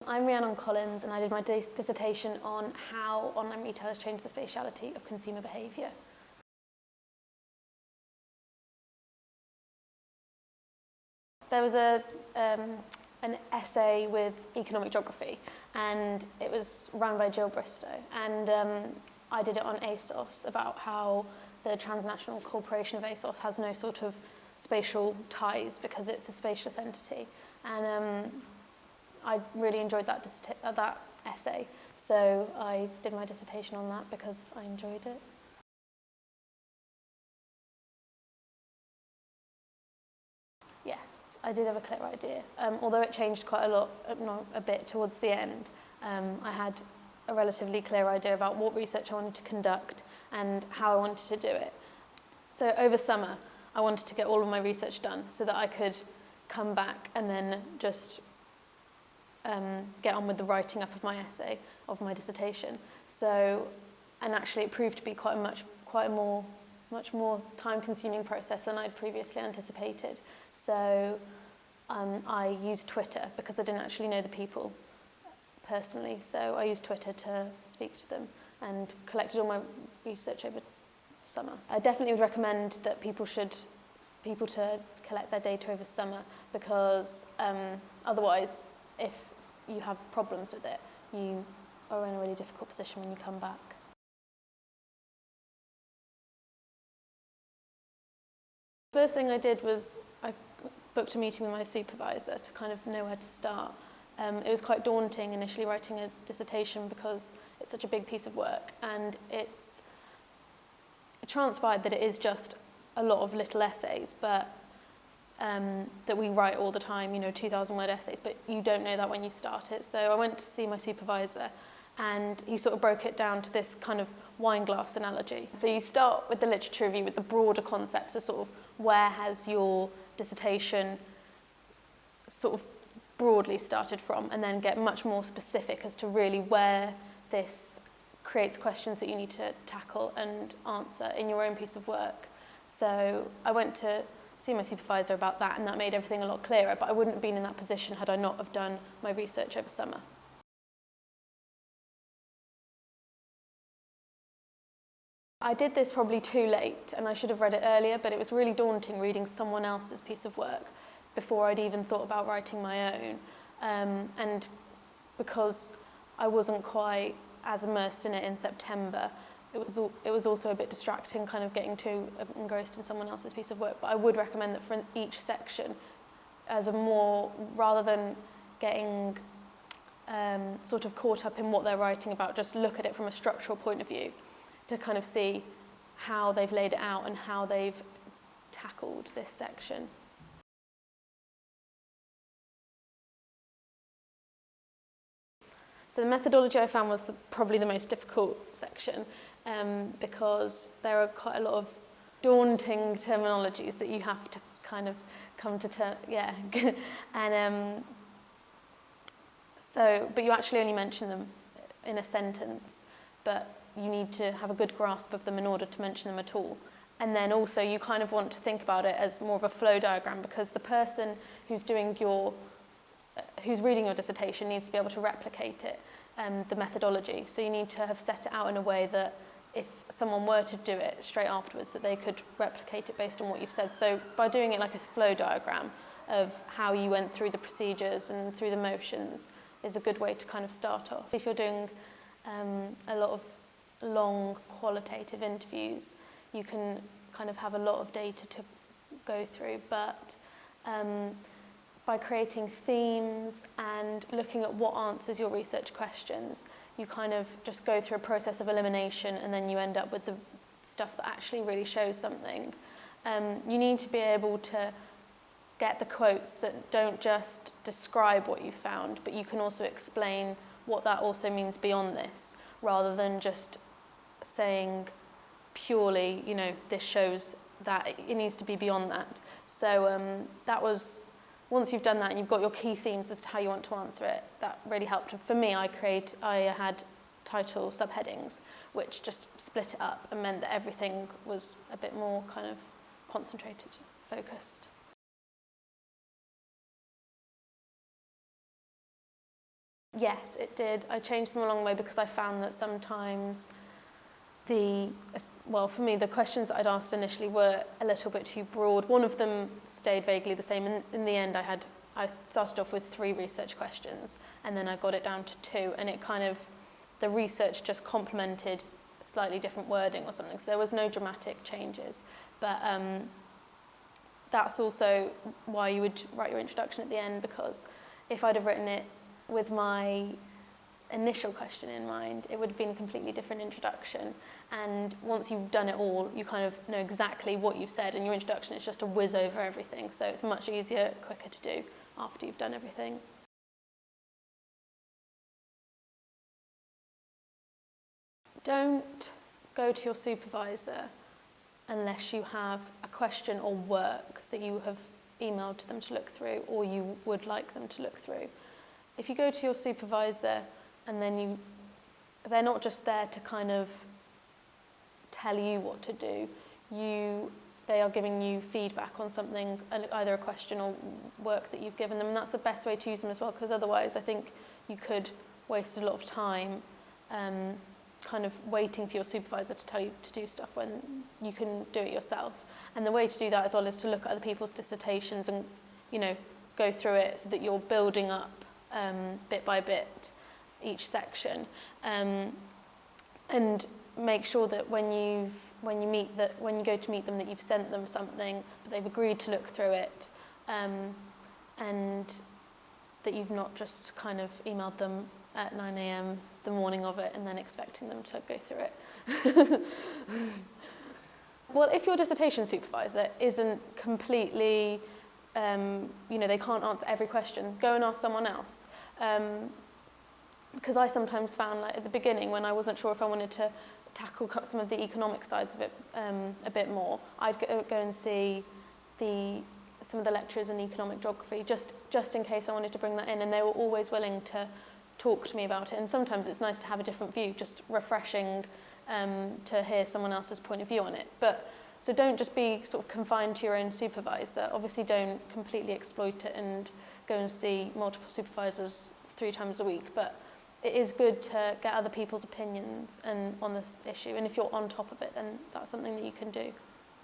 I'm Rhiannon Collins, and I did my dissertation on how online retailers change the spatiality of consumer behaviour. There was an essay with economic geography, and it was run by Jill Bristow, and I did it on ASOS about how the transnational corporation of ASOS has no sort of spatial ties because it's a spatialist entity, and I really enjoyed that essay, so I did my dissertation on that because I enjoyed it. Yes, I did have a clear idea, although it changed quite a bit towards the end. I had a relatively clear idea about what research I wanted to conduct and how I wanted to do it. So over summer, I wanted to get all of my research done so that I could come back and then just get on with the writing up of my essay, of my dissertation. So, and actually it proved to be quite a much more time-consuming process than I'd previously anticipated. So I used Twitter because I didn't actually know the people personally. So I used Twitter to speak to them and collected all my research over summer. I definitely would recommend that people to collect their data over summer because otherwise, if you have problems with it, you are in a really difficult position when you come back. First thing I did was I booked a meeting with my supervisor to kind of know where to start. It was quite daunting initially writing a dissertation because it's such a big piece of work, and it transpired that it is just a lot of little essays, but that we write all the time, 2,000-word essays, but you don't know that when you start it. So I went to see my supervisor, and he sort of broke it down to this kind of wine glass analogy. So you start with the literature review with the broader concepts of sort of where has your dissertation sort of broadly started from, and then get much more specific as to really where this creates questions that you need to tackle and answer in your own piece of work. So I went to see my supervisor about that, and that made everything a lot clearer, but I wouldn't have been in that position had I not have done my research over summer. I did this probably too late, and I should have read it earlier, but it was really daunting reading someone else's piece of work before I'd even thought about writing my own. And because I wasn't quite as immersed in it in September, it was also a bit distracting, kind of getting too engrossed in someone else's piece of work. But I would recommend that for each section, rather than getting sort of caught up in what they're writing about, just look at it from a structural point of view to kind of see how they've laid it out and how they've tackled this section. So the methodology I found was probably the most difficult section because there are quite a lot of daunting terminologies that you have to kind of come to terms, and but you actually only mention them in a sentence, but you need to have a good grasp of them in order to mention them at all. And then also you kind of want to think about it as more of a flow diagram, because the person who's reading your dissertation needs to be able to replicate it, the methodology. So you need to have set it out in a way that if someone were to do it straight afterwards, that they could replicate it based on what you've said. So by doing it like a flow diagram of how you went through the procedures and through the motions is a good way to kind of start off. If you're doing a lot of long qualitative interviews, you can kind of have a lot of data to go through, but by creating themes and looking at what answers your research questions, you kind of just go through a process of elimination, and then you end up with the stuff that actually really shows something. You need to be able to get the quotes that don't just describe what you found, but you can also explain what that also means beyond this, rather than just saying purely, this shows that. It needs to be beyond that. So that was, once you've done that and you've got your key themes as to how you want to answer it, that really helped. And for me, I had title subheadings, which just split it up and meant that everything was a bit more kind of concentrated, focused. Yes, it did. I changed them along the way because I found that sometimes for me, the questions that I'd asked initially were a little bit too broad. One of them stayed vaguely the same. In the end, I started off with 3 research questions, and then I got it down to 2, and it kind of, the research just complemented slightly different wording or something. So there was no dramatic changes. But that's also why you would write your introduction at the end, because if I'd have written it with my initial question in mind, it would have been a completely different introduction. And once you've done it all, you kind of know exactly what you've said, and your introduction is just a whiz over everything. So it's much easier, quicker to do after you've done everything. Don't go to your supervisor unless you have a question or work that you have emailed to them to look through, or you would like them to look through. If you go to your supervisor and then they're not just there to kind of tell you what to do, they are giving you feedback on something, either a question or work that you've given them, and that's the best way to use them as well, because otherwise I think you could waste a lot of time kind of waiting for your supervisor to tell you to do stuff when you can do it yourself. And the way to do that as well is to look at other people's dissertations and, go through it so that you're building up bit by bit each section, and make sure that when you go to meet them, that you've sent them something, but they've agreed to look through it, and that you've not just kind of emailed them at 9 a.m. the morning of it and then expecting them to go through it. Well, if your dissertation supervisor isn't completely, they can't answer every question, go and ask someone else. Because I sometimes found, like at the beginning, when I wasn't sure if I wanted to tackle some of the economic sides of it a bit more, I'd go and see some of the lecturers in economic geography, just in case I wanted to bring that in, and they were always willing to talk to me about it. And sometimes it's nice to have a different view, just refreshing to hear someone else's point of view on it. So don't just be sort of confined to your own supervisor. Obviously don't completely exploit it and go and see multiple supervisors 3 times a week, but it is good to get other people's opinions on this issue, and if you're on top of it, then that's something that you can do.